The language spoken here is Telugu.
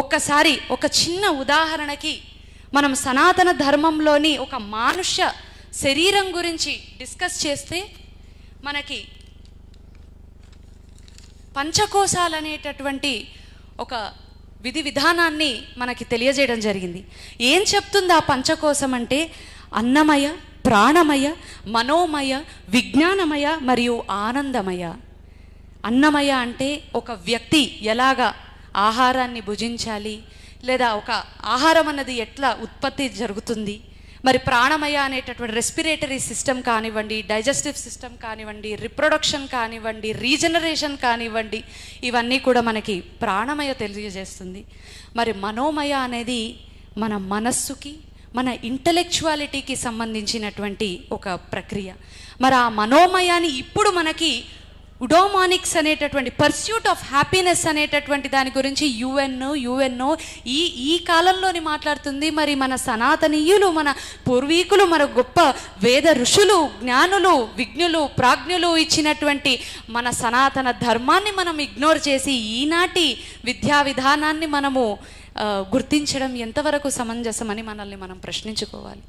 ఒక్కసారి ఒక చిన్న ఉదాహరణకి మనం సనాతన ధర్మంలోని ఒక మానుష శరీరం గురించి డిస్కస్ చేస్తే మనకి పంచకోశాలు అనేటటువంటి ఒక విధి విధానాన్ని మనకి తెలియజేయడం జరిగింది. ఏం చెప్తుంది ఆ పంచకోశం అంటే అన్నమయ, ప్రాణమయ, మనోమయ, విజ్ఞానమయ మరియు ఆనందమయ. అన్నమయ అంటే ఒక వ్యక్తి ఎలాగా ఆహారాన్ని భుజించాలి, లేదా ఒక ఆహారం అన్నది ఎట్లా ఉత్పత్తి జరుగుతుంది, మరి ప్రాణమయ అనేటటువంటి రెస్పిరేటరీ సిస్టమ్ కానివ్వండి, డైజెస్టివ్ సిస్టమ్ కానివ్వండి, రిప్రొడక్షన్ కానివ్వండి, రీజనరేషన్ కానివ్వండి, ఇవన్నీ కూడా మనకి ప్రాణమయ తెలియజేస్తుంది. మరి మనోమయ అనేది మన మనస్సుకి, మన ఇంటలెక్చువాలిటీకి సంబంధించినటువంటి ఒక ప్రక్రియ. మరి ఆ మనోమయాన్ని ఇప్పుడు మనకి ఉడోమానిక్స్ అనేటటువంటి పర్స్యూట్ ఆఫ్ హ్యాపీనెస్ అనేటటువంటి దాని గురించి యుఎన్ఓ ఈ కాలంలోని మాట్లాడుతుంది. మరి మన సనాతనీయులు, మన పూర్వీకులు, మన గొప్ప వేద ఋషులు, జ్ఞానులు, విజ్ఞులు, ప్రాజ్ఞులు ఇచ్చినటువంటి మన సనాతన ధర్మాన్ని మనం ఇగ్నోర్ చేసి ఈనాటి విద్యా విధానాన్ని మనము గుర్తించడం ఎంతవరకు సమంజసమని మనల్ని మనం ప్రశ్నించుకోవాలి.